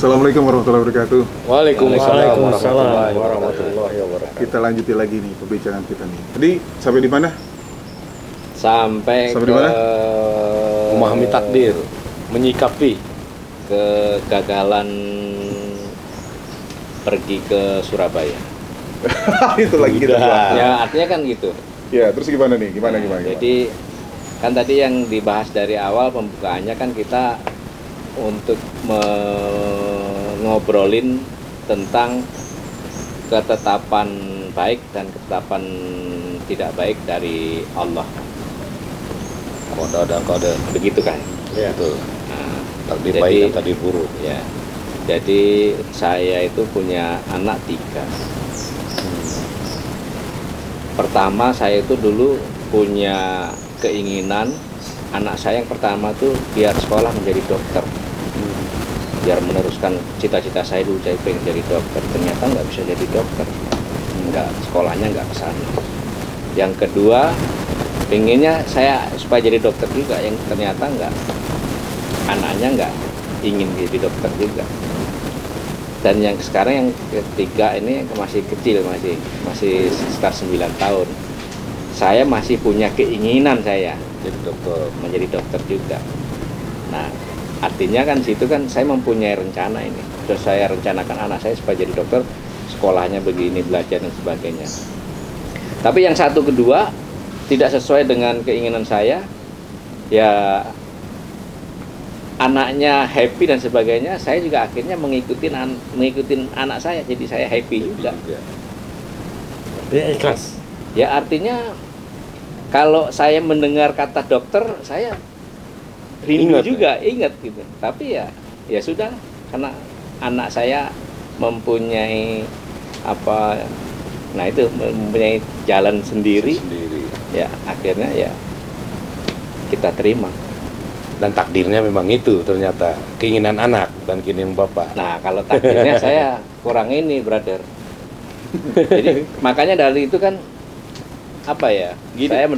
Assalamualaikum warahmatullahi wabarakatuh. Waalaikumsalam warahmatullahi wabarakatuh. Kita lanjutin lagi nih pembicaraan kita nih. Tadi sampai di mana? Sampai Sampai ke di mana? Memahami takdir, menyikapi kegagalan pergi ke Surabaya. Itu lagi kita Udah. bahas. Ya artinya kan gitu. Ya, terus gimana nih? Gimana? Jadi kan tadi yang dibahas dari awal pembukaannya kan kita untuk ngobrolin tentang ketetapan baik dan ketetapan tidak baik dari Allah. kode dan kode. Begitu kan? Ya. Betul. Nah, Takdir jadi- baik dan takdir buruk. ya. Jadi saya itu punya anak 3. Pertama saya itu dulu punya keinginan anak saya yang pertama tuh biar sekolah menjadi dokter, biar meneruskan cita-cita saya dulu. Saya pengen jadi dokter, ternyata nggak bisa jadi dokter, nggak, sekolahnya nggak ke sana. Yang kedua pengennya saya supaya jadi dokter juga, yang ternyata nggak, anaknya nggak ingin jadi dokter juga. Dan yang sekarang yang ketiga ini masih kecil, masih sekitar 9 tahun. Saya masih punya keinginan saya Jadi dokter. menjadi dokter juga. Nah, artinya kan situ kan saya mempunyai rencana ini. Terus saya rencanakan anak saya supaya jadi dokter, sekolahnya begini, belajar dan sebagainya. Tapi yang satu kedua tidak sesuai dengan keinginan saya. Ya anaknya happy dan sebagainya, saya juga akhirnya mengikutin anak saya, jadi saya happy juga. Ya ikhlas. Ya artinya kalau saya mendengar kata dokter, saya rindu Ingat, juga, ingat gitu. Tapi ya sudah, karena anak saya mempunyai apa, nah itu mempunyai jalan sendiri, ya akhirnya ya kita terima. Dan takdirnya memang itu ternyata keinginan anak dan keinginan bapak. Nah kalau takdirnya saya kurang ini, brother. Jadi makanya dari itu kan apa ya? Saya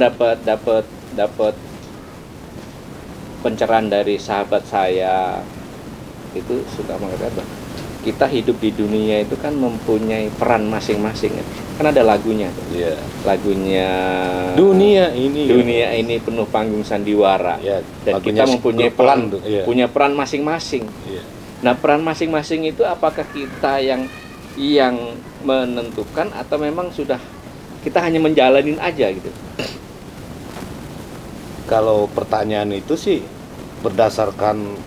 dapat pencerahan dari sahabat saya, itu suka mengatakan kita hidup di dunia itu kan mempunyai peran masing-masing. Kan ada lagunya. Iya. Lagunya Dunia ini penuh panggung sandiwara. Ya, Dan lagunya kita mempunyai pelan peran, tuh, iya. punya peran masing-masing. Iya. Nah, peran masing-masing itu apakah kita yang menentukan atau memang sudah kita hanya menjalanin aja gitu? Kalau pertanyaan itu sih berdasarkan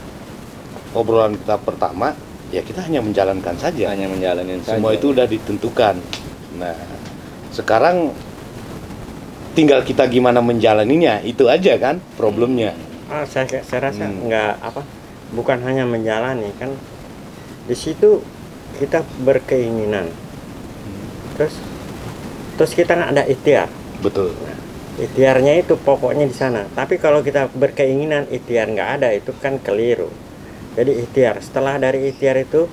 obrolan kita pertama, ya kita hanya menjalankan saja. Hanya menjalanin saja. Semua itu udah ditentukan. Nah, sekarang tinggal kita gimana menjalaninya, itu aja kan problemnya. Saya rasa bukan hanya menjalani kan, di situ kita berkeinginan, terus kita nggak ada ikhtiar. Betul. Ikhtiarnya itu pokoknya di sana. Tapi kalau kita berkeinginan ikhtiar nggak ada, itu kan keliru. Jadi ikhtiar, setelah dari ikhtiar itu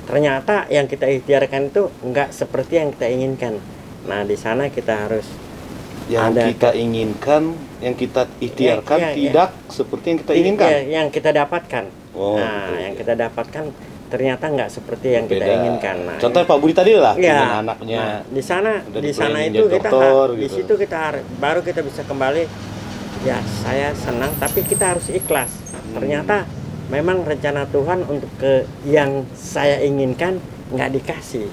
ternyata yang kita ikhtiarkan itu nggak seperti yang kita inginkan. Nah di sana kita harus Yang ada kita inginkan, yang kita ikhtiarkan Ya, tidak seperti yang kita inginkan. yang kita dapatkan. Oh, Nah betul. yang kita dapatkan ternyata nggak seperti yang kita Beda. inginkan. Nah, Contoh Pak Budi tadi lah, ya, ingin anaknya. nah, di sana udah di sana diplanning itu jadi kita dokter, di gitu. situ kita baru kita bisa kembali. Ya saya senang, tapi kita harus ikhlas. Ternyata memang rencana Tuhan untuk ke yang saya inginkan nggak dikasih.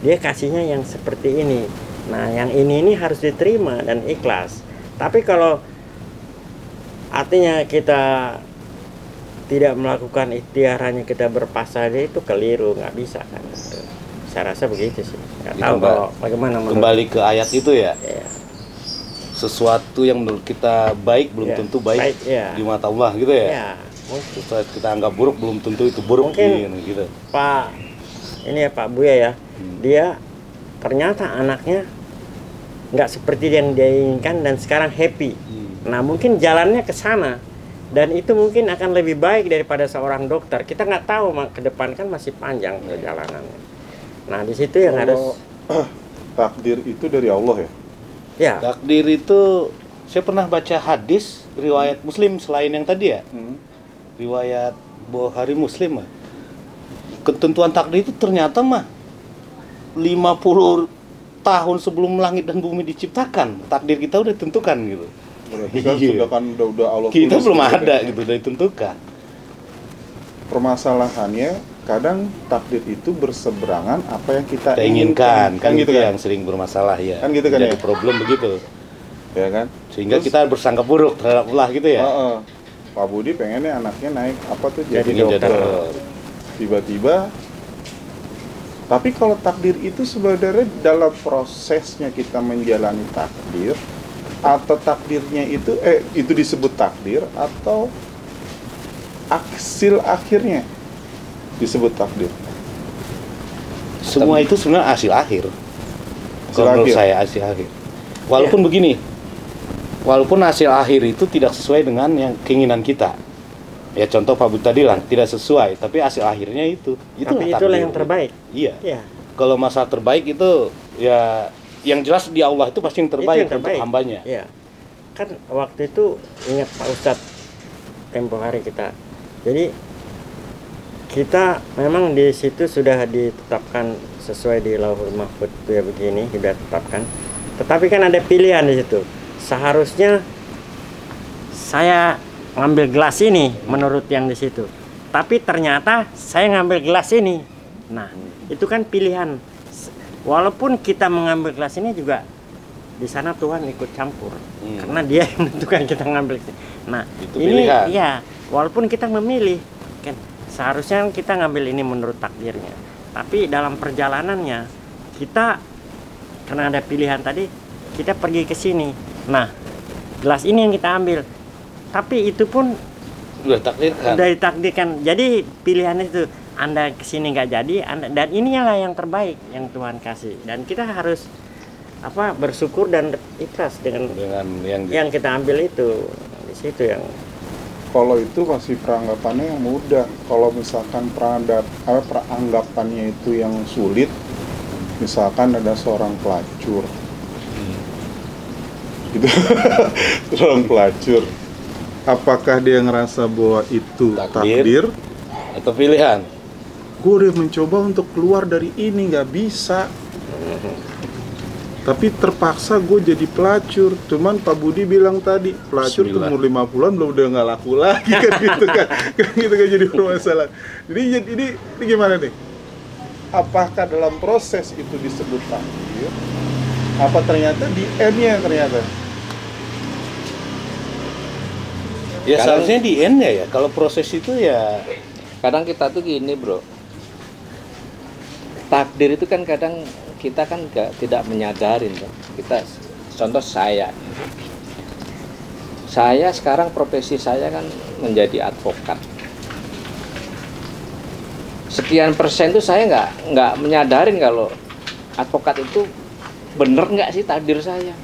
Dia kasihnya yang seperti ini. Nah yang ini harus diterima dan ikhlas. Tapi kalau artinya kita tidak melakukan ikhtiar, hanya kita berpasrah, itu keliru, nggak bisa kan. Saya rasa begitu sih. Nggak Jadi tahu kalau bagaimana menurut. Kembali ke ayat itu ya. Ya, Sesuatu yang menurut kita baik belum Ya, tentu baik, ya. di mata Allah gitu ya. Ya, mungkin Sesuatu kita anggap buruk belum tentu itu buruk Mungkin. gitu. Pak ini ya Pak Buya ya, dia ternyata anaknya nggak seperti yang dia inginkan dan sekarang happy. Nah mungkin jalannya ke sana dan itu mungkin akan lebih baik daripada seorang dokter. Kita nggak tahu ke depan kan masih panjang perjalanannya. Nah di situ yang harus Takdir itu dari Allah ya. ya Takdir itu, saya pernah baca hadis riwayat Muslim selain yang tadi ya. Riwayat Bukhari Muslim ya. ketentuan takdir itu ternyata mah 50 tahun sebelum langit dan bumi diciptakan, takdir kita udah ditentukan gitu. Berarti kan udah Allah Kita tulis belum gitu ada kan. gitu, udah ditentukan. Permasalahannya kadang takdir itu berseberangan apa yang kita Inginkan, kan gitu itu kan. yang sering bermasalah ya. Kan gitu kan Jadi ya? problem begitu. Ya kan? Sehingga Terus- kita bersangka buruk terhadap Allah gitu ya. Heeh. Pak Budi pengennya anaknya naik apa tuh jadi Ingin dokter. dokter. Tiba-tiba tapi kalau takdir itu sebenarnya dalam prosesnya kita menjalani takdir atau takdirnya itu disebut takdir atau hasil akhirnya disebut takdir. Semua itu sebenarnya hasil akhir. Hasil Kalau menurut akhir. saya hasil akhir. Walaupun begini, walaupun hasil akhir itu tidak sesuai dengan yang keinginan kita. Ya contoh Pak Budi tadi lah, tidak sesuai, tapi hasil akhirnya itu. Tapi itulah takdir. yang terbaik. Iya. Ya, Kalau masalah terbaik itu ya yang jelas di Allah itu pasti yang terbaik, itu yang terbaik untuk hambanya. Ya, kan waktu itu ingat Pak Ustadz tempo hari kita. Jadi kita memang di situ sudah ditetapkan sesuai di Lauhul Mahfuz itu ya begini sudah ditetapkan. Tetapi kan ada pilihan di situ. Seharusnya saya ngambil gelas ini menurut yang di situ. Tapi ternyata saya ngambil gelas ini. Nah, itu kan pilihan. Walaupun kita mengambil gelas ini juga di sana Tuhan ikut campur. Karena Dia yang menentukan kita ngambil. Nah, Itu ini pilihan. ya, walaupun kita memilih kan seharusnya kita ngambil ini menurut takdirnya. Tapi dalam perjalanannya kita karena ada pilihan tadi, kita pergi ke sini. Nah, gelas ini yang kita ambil. Tapi itu pun Udah takdirkan. udah ditakdirkan. Jadi pilihan itu Anda kesini nggak jadi, dan inilah yang terbaik yang Tuhan kasih. Dan kita harus bersyukur dan ikhlas dengan yang kita ambil itu. Di situ yang Kalau itu masih peranggapannya yang mudah. Kalau misalkan peranggapannya itu yang sulit, misalkan ada seorang pelacur, gitu, seorang pelacur, apakah dia ngerasa bahwa itu takdir? Atau pilihan. Gue udah mencoba untuk keluar dari ini, nggak bisa. Tapi terpaksa gue jadi pelacur. Cuman Pak Budi bilang tadi, pelacur tuh umur 50-an belum udah nggak laku lagi kan gitu kan. Kan gitu kan jadi permasalahan. Jadi ini gimana nih? Apakah dalam proses itu disebut takdir? Apa ternyata di end-nya ternyata? Ya seharusnya di end ya. Kalau proses itu ya Kadang kita tuh gini bro, takdir itu kan kadang kita kan tidak menyadarin bro. Kita contoh saya sekarang profesi saya kan menjadi advokat. Sekian persen tuh saya nggak menyadarin kalau advokat itu bener nggak sih takdir saya.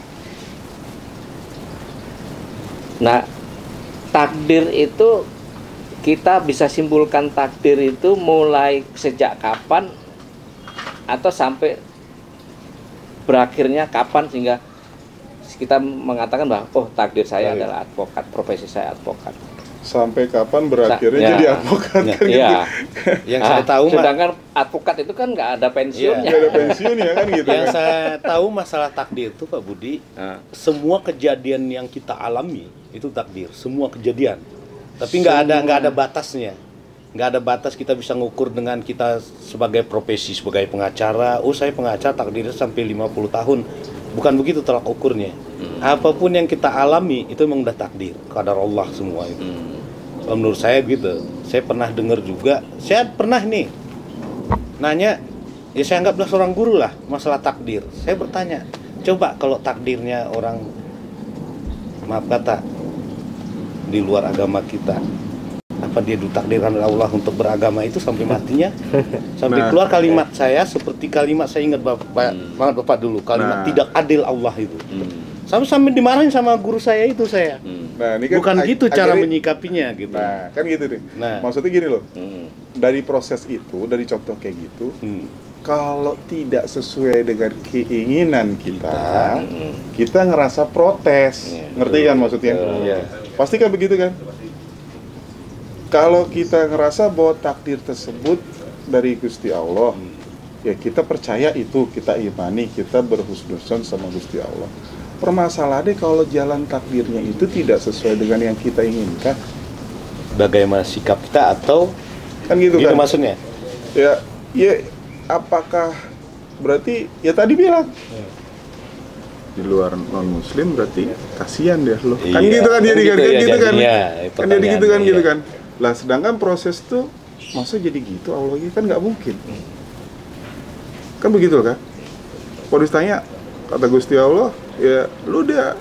Nah, takdir itu kita bisa simpulkan takdir itu mulai sejak kapan atau sampai berakhirnya kapan sehingga kita mengatakan bahwa oh takdir saya adalah advokat, profesi saya advokat. Sampai kapan berakhirnya jadi advokat kan gitu. Iya. yang saya tahu sedangkan advokat itu kan nggak ada pensiunnya. Nggak ada pensiun ya kan gitu. yang Kan? saya tahu masalah takdir itu Pak Budi, semua kejadian yang kita alami itu takdir, semua kejadian. Tapi nggak ada batasnya, nggak ada batas kita bisa ngukur dengan kita sebagai profesi sebagai pengacara. Oh saya pengacara takdirnya sampai 50 tahun, bukan begitu tolak ukurnya. Apapun yang kita alami itu memang udah takdir, qadar Allah semua itu. Menurut saya gitu. Saya pernah dengar juga, saya pernah nih nanya, ya saya anggaplah seorang guru lah masalah takdir. Saya bertanya, coba kalau takdirnya orang maaf kata di luar agama kita, apa dia ditakdirkan oleh Allah untuk beragama itu sampai matinya? Sampai keluar kalimat saya seperti kalimat saya ingat banget Bapak dulu, kalimat tidak adil Allah itu. Sampai dimarahin sama guru saya itu saya. Nah, ini kan Bukan gitu cara menyikapinya gitu. Nah, kan gitu deh. Nah. Maksudnya gini loh. Dari proses itu, dari contoh kayak gitu, kalau tidak sesuai dengan keinginan kita, kita ngerasa protes. Ngerti kan maksudnya? Iya. Pasti kan begitu kan? Kalau kita ngerasa bahwa takdir tersebut dari Gusti Allah. Ya kita percaya itu, kita imani, kita berhusnuzon sama Gusti Allah. Permasalahannya kalau jalan takdirnya itu tidak sesuai dengan yang kita inginkan. Bagaimana sikap kita atau Kan gitu gitu kan? maksudnya? Ya apakah berarti ya tadi bilang di luar non muslim berarti kasihan deh lo. Kan Iya, gitu kan jadi gitu kan ya gitu kan. jadinya, Kan jadi gitu kan pertanyaannya, gitu iya. kan. Lah sedangkan proses tuh masa jadi gitu Allah kan nggak mungkin. Kan begitu kan? Kalau ditanya kata Gusti Allah, ya lu udah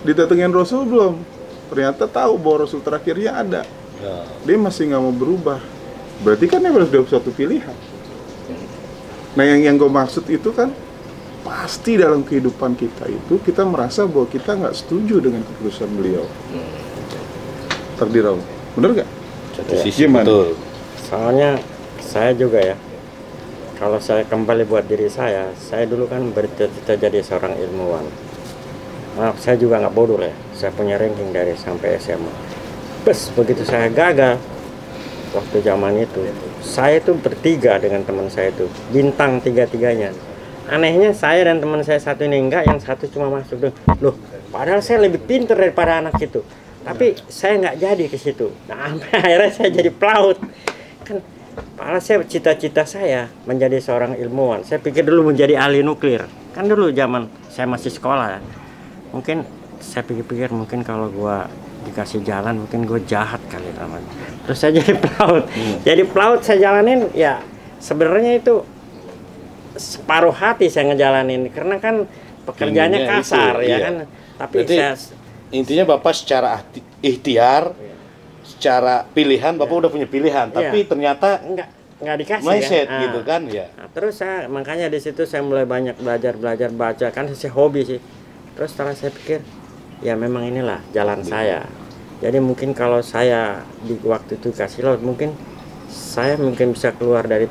didatengin Rasul belum? Ternyata tahu bahwa Rasul terakhirnya ada. Ya. Dia masih nggak mau berubah. Berarti kan dia sudah suatu pilihan. Nah yang gue maksud itu kan pasti dalam kehidupan kita itu kita merasa bahwa kita nggak setuju dengan keputusan beliau. Takdir Allah. Bener nggak? Satu sisi Gimana? betul. Soalnya saya juga ya, kalau saya kembali buat diri saya dulu kan bercita-cita jadi seorang ilmuwan. Maaf, saya juga nggak bodoh ya, saya punya ranking dari sampai SMA. Begitu saya gagal, waktu zaman itu, saya tuh bertiga dengan teman saya itu, bintang tiga-tiganya. Anehnya saya dan teman saya satu ini enggak, yang satu cuma masuk. Loh, padahal saya lebih pintar daripada anak itu. Tapi saya nggak jadi ke situ. Nah, sampai akhirnya saya jadi pelaut. Kan padahal saya cita-cita saya menjadi seorang ilmuwan. Saya pikir dulu menjadi ahli nuklir. Kan dulu zaman saya masih sekolah ya. Mungkin saya pikir-pikir mungkin kalau gua dikasih jalan mungkin gue jahat kali namanya. Terus saya jadi pelaut. Jadi pelaut saya jalanin ya sebenarnya itu separuh hati saya ngejalanin karena kan pekerjaannya Intinya kasar itu, ya iya. kan. Tapi Berarti saya intinya Bapak secara ikhtiar, secara pilihan Bapak udah punya pilihan, tapi ternyata nggak dikasih mindset kan. gitu kan ya. Nah, terus saya makanya di situ saya mulai banyak belajar baca kan saya hobi sih. Terus setelah saya pikir ya memang inilah jalan saya. Jadi mungkin kalau saya di waktu itu kasih laut mungkin saya mungkin bisa keluar dari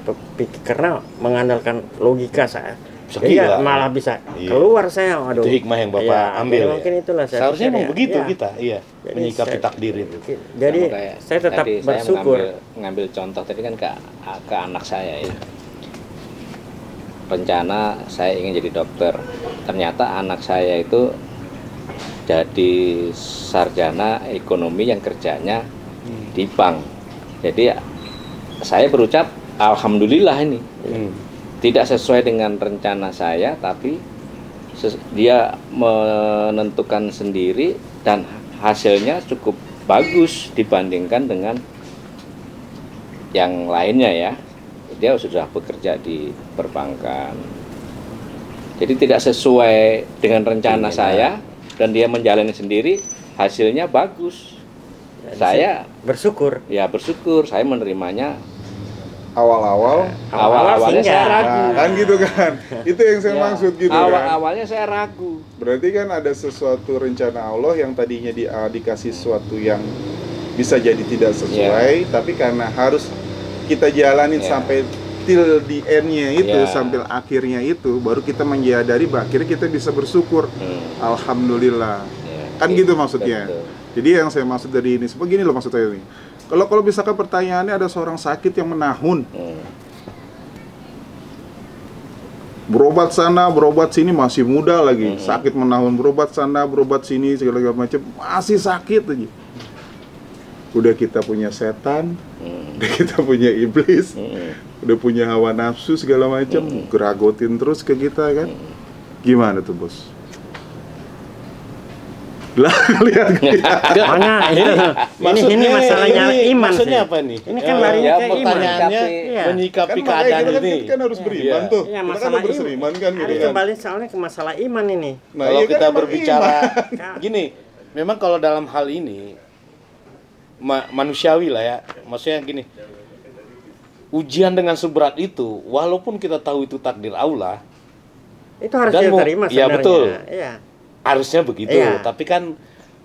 karena mengandalkan logika saya. Bisa Jadi gila. malah bisa Iya. keluar saya. Waduh. Itu hikmah yang Bapak Ya, ambil. jadi Ya. mungkin itulah saya Seharusnya pikir memang ya. begitu Ya. kita, iya, Jadi menyikapi saya- takdir itu. Jadi Sama kayak saya tetap tadi bersyukur. Saya ngambil contoh tadi kan ke anak saya ya. Rencana saya ingin jadi dokter. Ternyata anak saya itu jadi sarjana ekonomi yang kerjanya di bank. Jadi saya berucap alhamdulillah ini. Tidak sesuai dengan rencana saya, tapi dia menentukan sendiri dan hasilnya cukup bagus dibandingkan dengan yang lainnya ya. Dia sudah bekerja di perbankan. Jadi tidak sesuai dengan rencana saya dan dia menjalani sendiri, hasilnya bagus. Jadi Saya bersyukur. ya bersyukur, saya menerimanya. Awal-awal Awal-awalnya sih saya enggak. ragu. Nah, kan gitu kan. Itu yang saya Ya, maksud gitu kan. Awal-awalnya saya ragu. Berarti kan ada sesuatu rencana Allah yang tadinya dikasih sesuatu yang bisa jadi tidak sesuai, tapi karena harus kita jalanin sampai till the end-nya itu, sampai akhirnya itu, baru kita menyadari bahwa akhirnya kita bisa bersyukur. Alhamdulillah. Kan gitu maksudnya. Betul. Jadi yang saya maksud dari ini, begini loh maksud saya ini. Kalau misalkan pertanyaannya ada seorang sakit yang menahun, berobat sana, berobat sini masih muda lagi, sakit menahun, berobat sana, berobat sini segala macam masih sakit aja. Udah kita punya setan, udah kita punya iblis, udah punya hawa nafsu segala macam, geragotin terus ke kita kan? Gimana tuh bos? Lah lihat Makanya ini masalahnya iman maksudnya sih. apa nih? Ini kan larinya ke iman. Pertanyaannya Iya. menyikapi kan makanya keadaan kita ini. kan harus beriman tuh. Iya, Kita kan masalah harus beriman kan gitu Harus kan. kembali soalnya ke masalah iman ini. Nah, Kalau iya kan kita emang berbicara iman. gini, memang kalau dalam hal ini manusiawi lah ya. Maksudnya gini. Ujian dengan seberat itu, walaupun kita tahu itu takdir Allah, Itu harus Dan kita terima iya, sebenarnya. betul. Iya. harusnya begitu. Iya. Tapi kan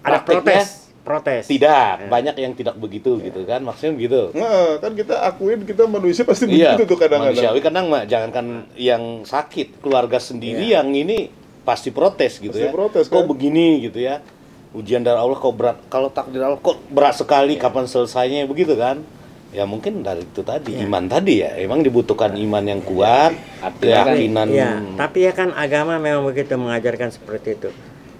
Ada prakteknya protes. tidak, Ya. banyak yang tidak begitu gitu kan. Maksudnya begitu. Nah, kan kita akuin kita manusia pasti Iya, begitu tuh kadang-kadang. manusiawi kadang jangankan yang sakit, keluarga sendiri yang ini pasti protes gitu Pasti ya. protes, Kok kan? begini gitu ya. Ujian dari Allah kok berat, kalau takdir Allah kok berat sekali, kapan selesainya begitu kan. Ya mungkin dari itu tadi, iman tadi ya. Emang dibutuhkan iman yang kuat, keyakinan. Ya, tapi ya kan agama memang begitu mengajarkan seperti itu.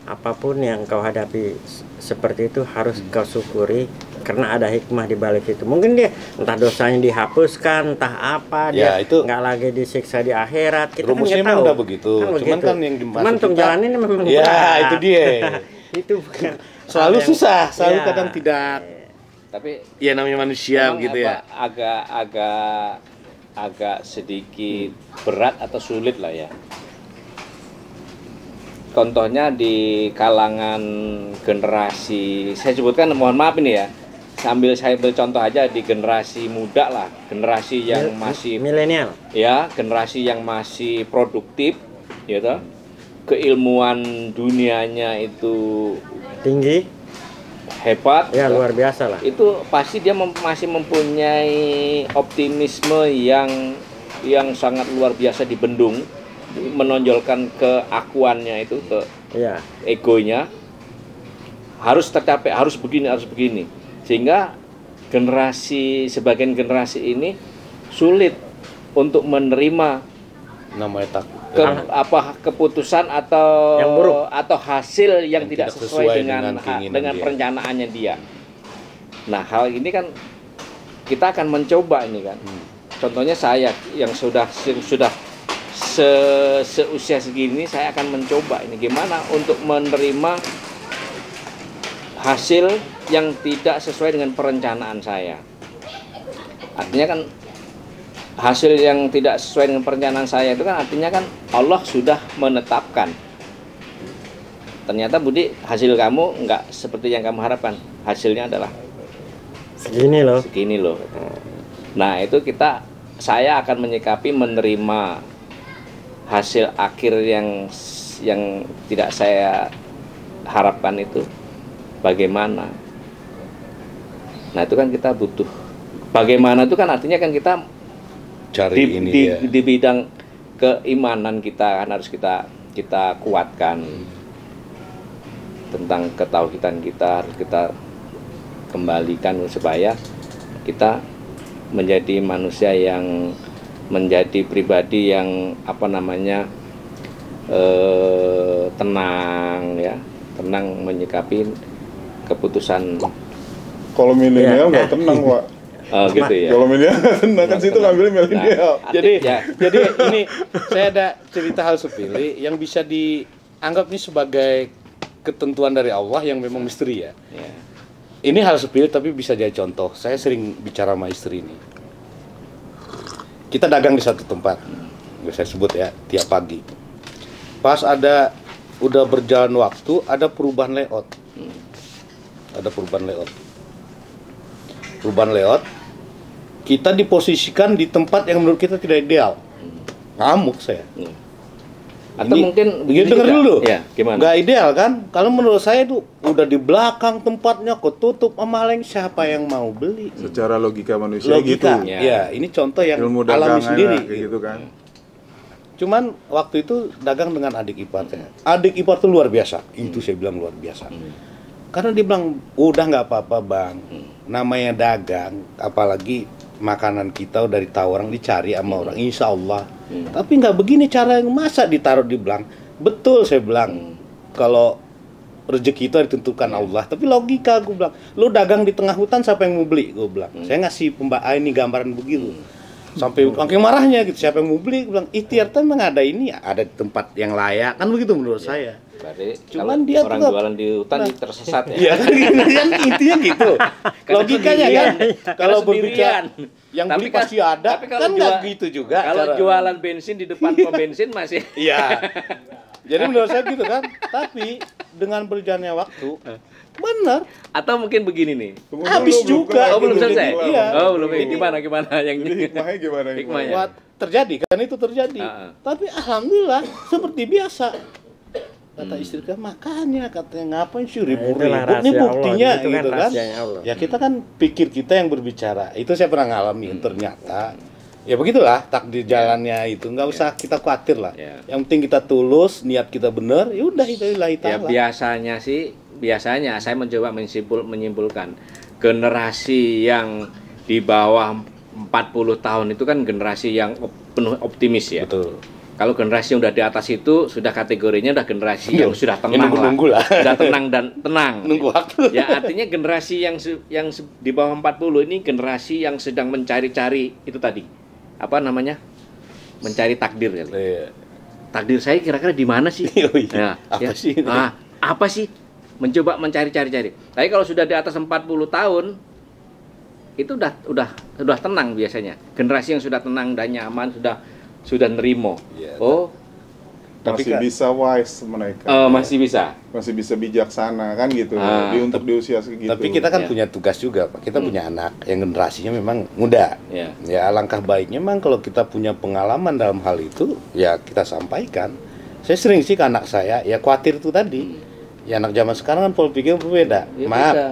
Apapun yang kau hadapi seperti itu harus kau syukuri karena ada hikmah di balik itu. Mungkin dia entah dosanya dihapuskan, entah apa, dia itu nggak lagi disiksa di akhirat. Kita rumusnya kan nggak tahu. udah begitu. Cuman kan yang dimaksud Cuman untuk jalan ini memang ya berat. itu dia. Itu bukan Selalu hal yang- susah, selalu ya. kadang tidak. Tapi Ya namanya manusia memang gitu ya. agak sedikit berat atau sulit lah ya. Contohnya di kalangan generasi, saya sebutkan, mohon maaf ini ya, sambil saya ambil contoh aja di generasi muda lah, generasi yang masih milenial. ya, generasi yang masih produktif, gitu. Keilmuan dunianya itu Tinggi, hebat, ya luar biasa lah. itu pasti dia masih mempunyai optimisme yang sangat luar biasa dibendung, menonjolkan keakuannya itu, ke Ya, egonya harus tercapai, harus begini, sehingga sebagian generasi ini sulit untuk menerima Namanya tak keputusan atau Yang buruk. atau hasil yang Yang tidak tidak sesuai sesuai dengan keinginan dengan dia. perencanaannya dia. Nah, hal ini kan kita akan mencoba ini kan. Contohnya saya yang sudah seusia segini, saya akan mencoba ini gimana untuk menerima hasil yang tidak sesuai dengan perencanaan saya. Artinya kan hasil yang tidak sesuai dengan perencanaan saya itu kan artinya kan Allah sudah menetapkan. Ternyata Budi, hasil kamu nggak seperti yang kamu harapkan. Hasilnya adalah segini loh. segini loh. Nah, itu saya akan menyikapi, menerima hasil akhir yang tidak saya harapkan itu bagaimana. Nah, itu kan kita butuh. Bagaimana itu kan artinya kan kita cari ini ya. di bidang keimanan kita kan harus kita kuatkan. Tentang ketauhidan kita harus kita kembalikan supaya kita menjadi manusia yang menjadi pribadi yang tenang ya, tenang menyikapi keputusan. Kalau milenial nggak tenang, Pak. Gitu ya. Kalau milenial nggak tenang, kan situ ngambil milenial. Jadi ya. jadi ini saya ada cerita hal sepele yang bisa dianggap ini sebagai ketentuan dari Allah yang memang misteri ya. Ya. Ini hal sepele tapi bisa jadi contoh. Saya sering bicara sama istri ini. Kita dagang di satu tempat. Saya sebut ya, tiap pagi. Pas udah berjalan waktu, ada perubahan layout. Ada perubahan layout. Perubahan layout. Kita diposisikan di tempat yang menurut kita tidak ideal. Ngamuk saya. Atau Ini- mungkin Begini dengar juga. dulu. Ya, gimana? Nggak ideal kan? Kalau menurut saya itu udah di belakang tempatnya ketutup sama lain, siapa yang mau beli? Secara logika manusia Logika. gitu. Ya, ini contoh yang Ilmu alami dagangan sendiri. lah, kayak gitu kan. Cuman waktu itu dagang dengan adik ipar saya. Adik ipar tuh luar biasa. Itu saya bilang luar biasa. Karena dia bilang, udah nggak apa-apa bang. Namanya dagang, apalagi makanan kita dari tahu orang dicari sama orang, insya Allah. Tapi nggak begini cara yang masa ditaruh di belang. Betul saya bilang. Kalau rezeki itu ditentukan Allah. Tapi logika gue bilang, lu dagang di tengah hutan siapa yang mau beli? Gue bilang. Saya ngasih ini gambaran begitu. Sampai saking marahnya gitu, siapa yang mau beli? Gue bilang, ikhtiar tuh memang ada ini, ada di tempat yang layak kan begitu menurut saya. Berarti Cuman kalau dia orang tetap- jualan di hutan tersesat ya. Iya kan intinya gitu. Logikanya kan kalau berbicara yang Tapi beli pasti ada, tapi kan nggak gitu juga. Kalau cara- jualan bensin di depan pom bensin masih Iya. Jadi menurut saya gitu kan. Tapi dengan berjalannya waktu, bener. atau mungkin begini nih. Tunggu Habis dulu, juga. Oh, belum Jadi selesai. gimana? Iya. Oh, belum. Jadi- Gimana yang Jadi hikmahnya gimana? Hikmahnya. Wah, terjadi kan itu terjadi. Tapi alhamdulillah seperti biasa. Kata istri kan makanya katanya ngapain sih itulah ribut-ribut ini rahasia Allah, buktinya itu kan gitu kan. rahasianya Allah. Ya kita kan pikir kita yang berbicara. Itu saya pernah ngalamin ternyata. Ya begitulah takdir jalannya itu. Nggak usah kita khawatir lah. Ya. Yang penting kita tulus, niat kita benar, ya udah itu lillahi Ya ta'ala. biasanya saya mencoba menyimpulkan generasi yang di bawah 40 tahun itu kan generasi yang penuh optimis ya. Betul. Kalau generasi yang udah di atas itu sudah kategorinya udah generasi yang sudah tenang nunggu lah. Sudah tenang dan tenang. Nunggu waktu. Ya artinya generasi di bawah 40 ini generasi yang sedang mencari-cari itu tadi. Apa namanya? Mencari takdir kali. Iya. Takdir saya kira-kira di mana sih? Oh iya. Apa sih ini? Apa sih? Mencoba mencari-cari. Tapi kalau sudah di atas 40 tahun itu udah tenang biasanya. Generasi yang sudah tenang dan nyaman, sudah nerimo. Ya, tapi masih bisa wise mereka. Masih bisa bijaksana kan gitu. Untuk di usia segitu. Tapi kita kan punya tugas juga, Pak. Kita punya anak yang generasinya memang muda. Ya alangkah baiknya memang kalau kita punya pengalaman dalam hal itu, ya kita sampaikan. Saya sering sih ke anak saya, ya khawatir itu tadi. Ya anak zaman sekarang kan pola pikir berbeda. Ya, maaf. Bisa.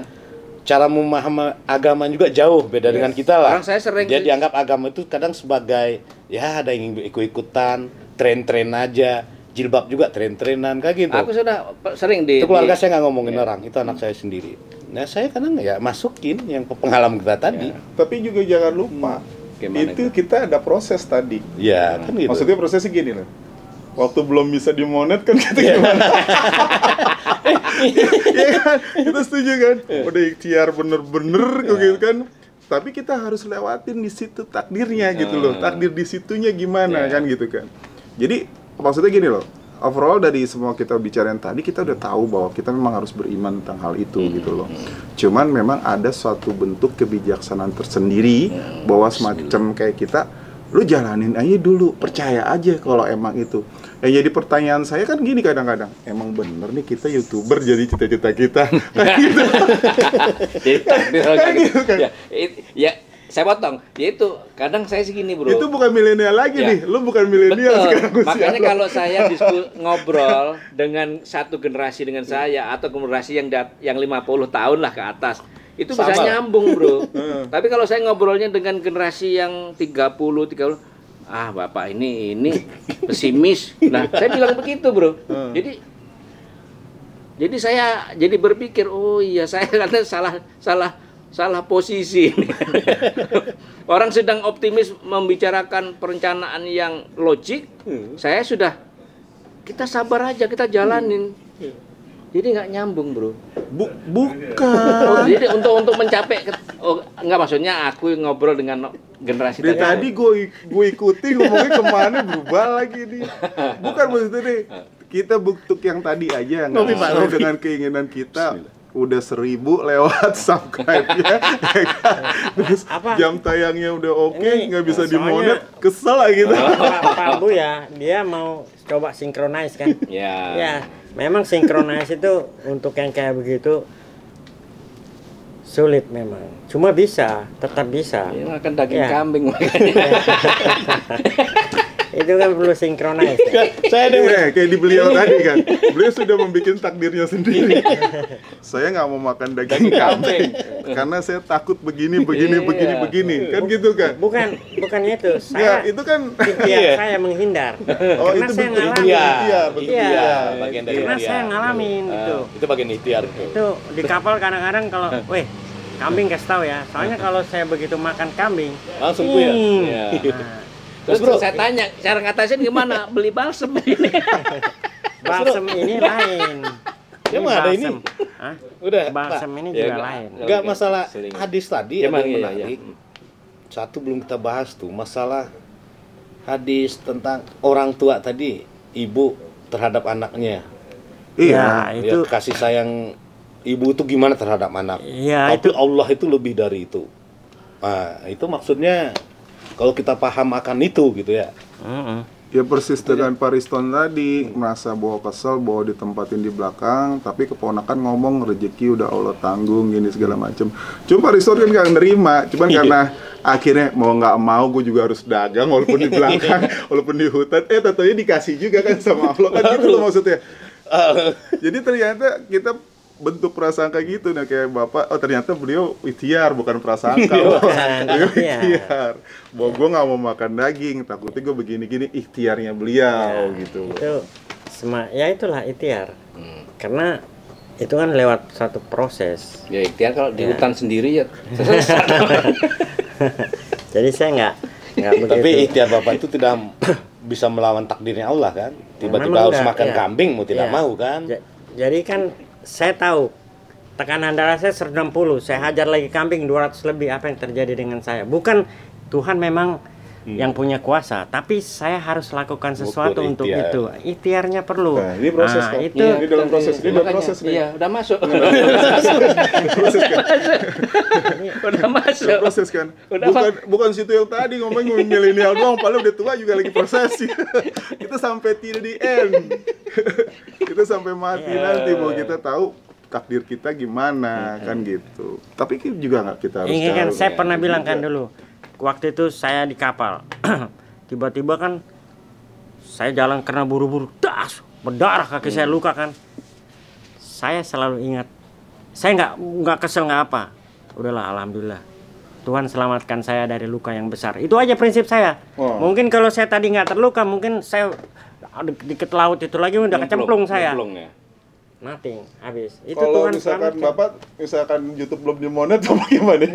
Cara memahami agama juga jauh beda dengan kita lah. Saya sering dia dianggap agama itu kadang sebagai ya ada yang ikut-ikutan, tren-tren aja, jilbab juga tren-trenan kayak gitu. Aku sudah sering itu keluarga saya nggak ngomongin orang, itu anak saya sendiri. Nah saya kadang ya masukin yang pengalaman kita tadi. Tapi juga jangan lupa itu kita ada proses tadi. Ya kan gitu. Maksudnya prosesnya gini loh. Waktu belum bisa dimonet kan kita gimana? Iya kan? Kita setuju kan? Udah ikhtiar bener-bener gitu kan. Tapi kita harus lewatin di situ takdirnya gitu loh. Takdir di situnya gimana kan gitu kan. Jadi maksudnya gini loh. Overall dari semua kita bicarain tadi kita udah tahu bahwa kita memang harus beriman tentang hal itu gitu loh. Cuman memang ada suatu bentuk kebijaksanaan tersendiri bahwa semacam kayak kita lu jalanin aja dulu, percaya aja kalau emang itu. Yang jadi pertanyaan saya kan gini kadang-kadang, emang bener nih kita YouTuber jadi cita-cita kita? Kayak gitu. Jadi takdir gitu kan. Ya, saya potong. Ya itu, kadang saya segini, Bro. Itu bukan milenial lagi nih. Lu bukan milenial sekarang. Makanya kalau saya ngobrol dengan satu generasi dengan saya atau generasi yang 50 tahun lah ke atas, itu bisa nyambung, Bro. Tapi kalau saya ngobrolnya dengan generasi yang 30, Bapak ini pesimis. Nah, saya bilang begitu, Bro. Jadi saya jadi berpikir, oh iya saya karena salah posisi. Orang sedang optimis membicarakan perencanaan yang logik, kita sabar aja, kita jalanin. Jadi nggak nyambung, Bro. Bukan. Jadi untuk mencapai, nggak maksudnya aku ngobrol dengan generasi tadi gue ikuti ngomongnya kemana berubah lagi nih. Bukan maksudnya nih. Kita buktuk yang tadi aja nggak sesuai dengan keinginan kita. Udah 1000 lewat subscribe-nya. Terus jam tayangnya udah oke, nggak bisa dimonet, kesel lah gitu. Pak Bu ya, dia mau coba synchronize kan. Ya, memang synchronize itu untuk yang kayak begitu sulit memang. Cuma bisa, tetap bisa. Ini makan daging kambing. Itu kan perlu synchronize. Saya kayak di beliau tadi kan. Beliau sudah membuat takdirnya sendiri. Saya nggak mau makan daging kambing karena saya takut begini. Kan gitu kan? Bukan itu. Saya itu kan saya menghindar. Oh, karena itu saya ngalamin. Bagian dari karena saya ngalamin gitu. Itu bagian ikhtiar. Itu di kapal kadang-kadang kalau, kambing kasih tahu ya. Soalnya kalau saya begitu makan kambing, langsung puyeng. Terus Bro, saya tanya, cara ngatasin gimana? Beli balsem ini. Balsem ini lain. Emang ada ini? Udah, balsem ini juga lain. Enggak masalah hadis tadi yang menarik. Satu belum kita bahas tuh, masalah hadis tentang orang tua tadi, ibu terhadap anaknya. Iya, itu kasih sayang ibu itu gimana terhadap anak. Iya, tapi Allah itu lebih dari itu. Nah, itu maksudnya kalau kita paham akan itu gitu ya. Ya persis dengan Pariston tadi, merasa bahwa kesel bahwa ditempatin di belakang, tapi keponakan ngomong rezeki udah Allah tanggung gini segala macem. Cuma Pariston kan gak nerima, cuman karena akhirnya mau nggak mau gue juga harus dagang walaupun di belakang, walaupun di hutan. Tentunya dikasih juga kan sama Allah kan gitu loh maksudnya. Jadi ternyata kita bentuk prasangka gitu, nah kayak bapak, ternyata beliau ikhtiar bukan prasangka. Beliau ikhtiar bahwa gue nggak mau makan daging, takutnya gue begini-gini, ikhtiarnya beliau gitu. Itu ya itulah ikhtiar, karena itu kan lewat satu proses. Ya ikhtiar kalau di hutan sendiri ya Jadi saya nggak begitu. Tapi ikhtiar Bapak itu tidak bisa melawan takdirnya Allah kan? Tiba-tiba Memang harus enggak, makan ya. kambing mau tidak Iya. mau kan? Jadi kan saya tahu tekanan darah saya 160, saya hajar lagi kambing 200 lebih, apa yang terjadi dengan saya? Bukan Tuhan memang yang punya kuasa, tapi saya harus lakukan sesuatu Ukur untuk ikhtiar. itu. Ikhtiarnya perlu. Nah, ini proses, Pak. itu Iya. Ini dalam proses, ini dalam Makanya, proses nih. iya, udah masuk. Proses kan. Udah masuk. Dalam proses kan. Udah, Bukan situ yang tadi ngomongin milenial doang, padahal udah tua juga lagi proses. Kita sampai till the end. Kita sampai mati nanti bahwa kita tahu takdir kita gimana kan gitu. Tapi juga nggak kita harus Ini kan tahu. saya pernah bilang kan dulu, waktu itu saya di kapal, tiba-tiba kan saya jalan karena buru-buru, das, berdarah kaki saya luka kan. Saya selalu ingat, saya nggak kesel nggak apa, udahlah alhamdulillah. Tuhan selamatkan saya dari luka yang besar. Itu aja prinsip saya. Wow. Mungkin kalau saya tadi nggak terluka, mungkin saya dikit laut itu lagi udah kecemplung saya. Nyemplung ya. Nothing, habis. Itu Kalau Tuhan misalkan selamatkan. Bapak, misalkan YouTube belum dimonet, Bapak gimana?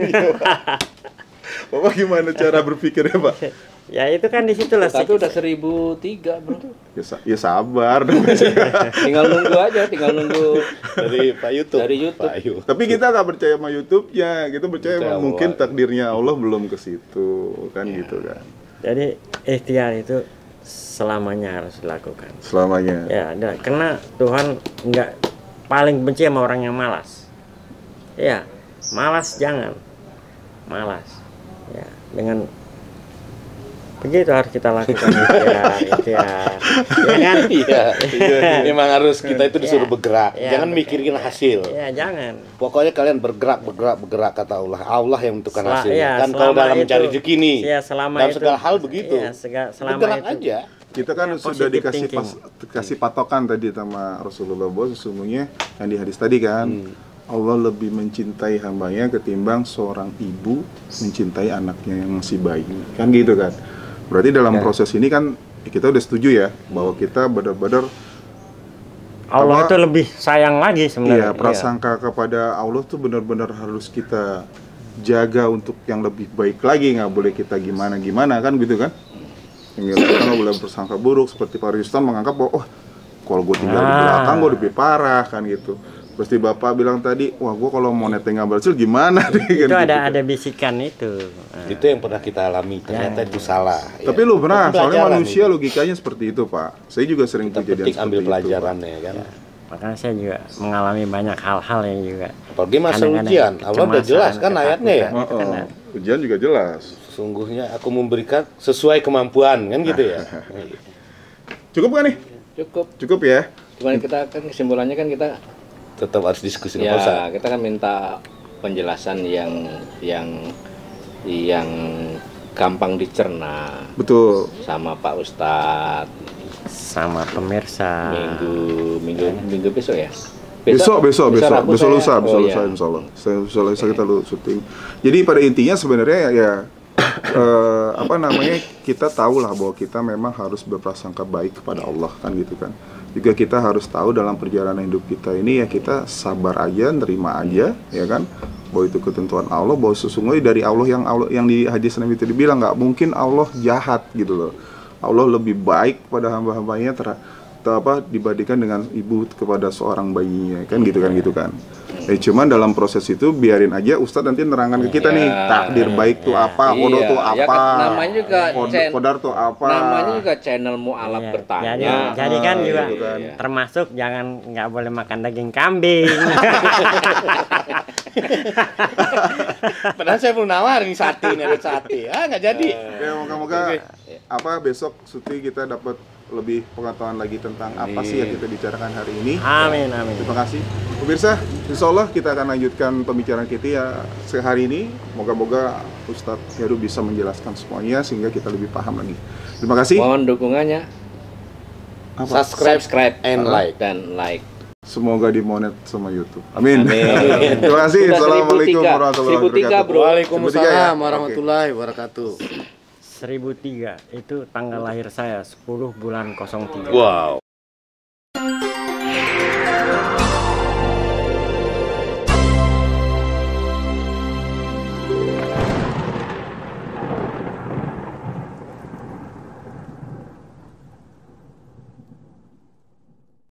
Bapak gimana cara berpikirnya, Pak? Ya itu kan di situlah. Tapi udah 1003 bro. Ya sabar. Tinggal nunggu aja, tinggal nunggu Dari Pak YouTube. Dari YouTube. Pak Yu. Tapi kita nggak percaya sama YouTube-nya, kita percaya Percaya emang mungkin Allah. takdirnya Allah belum ke situ, kan gitu kan. Jadi ikhtiar itu selamanya harus dilakukan. Selamanya. Ya, karena Tuhan nggak paling benci sama orang yang malas. Ya, malas jangan. Malas. Ya, dengan begitu harus kita lakukan ikhtiar. Ya kan? Iya, memang harus kita itu disuruh Ya. bergerak. Ya, Jangan betul. mikirin hasil. Ya, jangan. Pokoknya kalian bergerak kata Allah. Allah yang menentukan hasilnya. Kan kalau selama dalam mencari itu- rezeki nih. Ya, selama dalam itu. segala hal begitu. Ya, selama Bergerak itu. aja. Kita kan sudah Positive dikasih thinking. kasih patokan tadi sama Rasulullah bahwa sesungguhnya yang di hadis tadi kan Allah lebih mencintai hambanya ketimbang seorang ibu mencintai anaknya yang masih bayi. Kan gitu kan. Berarti dalam proses ini kan kita udah setuju ya bahwa kita benar-benar Allah Apa- itu lebih sayang lagi sebenarnya. iya, prasangka kepada Allah tuh benar-benar harus kita jaga untuk yang lebih baik lagi, nggak boleh kita gimana-gimana kan gitu kan. Yang kita nggak boleh bersangka buruk seperti Pak Ristan menganggap bahwa oh kalau gue tinggal di belakang gue lebih parah kan gitu. Pasti Bapak bilang tadi, wah gue kalau mau netting nggak berhasil gimana deh Itu kan gitu. ada bisikan itu. Nah, Itu yang pernah kita alami. Ternyata itu salah. Tapi Ya. lu pernah, Itu soalnya pelajaran manusia itu. logikanya seperti itu Pak. Saya juga sering Kita kejadian petik seperti ambil itu, pelajarannya kan. makanya saya juga mengalami banyak hal-hal yang juga Apalagi masa kadang-kadang ujian. Allah udah kecemasan, jelas kan ayatnya ya. Pak. ketakutan, itu kan ada. Ujian juga jelas. Sesungguhnya aku memberikan sesuai kemampuan kan gitu ya. Cukup kan nih? Cukup. Cukup ya. Cuman kita kan kesimpulannya kan kita Tetap harus diskusi ya dengan Ustaz. kita kan minta penjelasan yang gampang dicerna Betul. sama Pak Ustadz sama pemirsa. minggu besok ya. Besok Rabu lusa, saya- besok oh, lusa iya. insya Allah. Insya Allah kita lu syuting. Jadi pada intinya sebenarnya ya apa namanya kita tahu lah bahwa kita memang harus berprasangka baik kepada Allah kan gitu kan. Juga kita harus tahu dalam perjalanan hidup kita ini ya kita sabar aja, nerima aja ya kan. Bahwa itu ketentuan Allah, bahwa sesungguhnya dari Allah yang di hadis Nabi itu dibilang nggak mungkin Allah jahat gitu loh. Allah lebih baik pada hamba-hambanya dibandingkan dengan ibu kepada seorang bayinya kan gitu kan. Cuman dalam proses itu biarin aja Ustadz nanti nerangkan ke kita nih takdir baik tuh apa, kodar tuh Ya apa, kan, namanya juga kodar tuh apa. namanya juga channel mu'alaf Iya, bertanya. jadi kan juga gitu kan. termasuk jangan nggak boleh makan daging kambing. Padahal saya belum nawarin sate nih, ada sate. Nggak jadi. Ya moga-moga besok Suti kita dapat lebih pengetahuan lagi tentang apa sih yang kita bicarakan hari ini. Amin, amin. Terima kasih. Pemirsa, insya Allah kita akan lanjutkan pembicaraan kita ya sehari ini. Moga-moga Ustadz Heru bisa menjelaskan semuanya sehingga kita lebih paham lagi. Terima kasih. Mohon dukungannya, Apa? Subscribe and like. dan like. Semoga dimonet sama YouTube. Amin. Amin. Terima kasih. Sudah Assalamualaikum 1003. warahmatullahi 1003, wabarakatuh. bro. Waalaikumsalam 1003 ya? warahmatullahi wabarakatuh. 1003 itu tanggal lahir saya 10 bulan 03. Wow.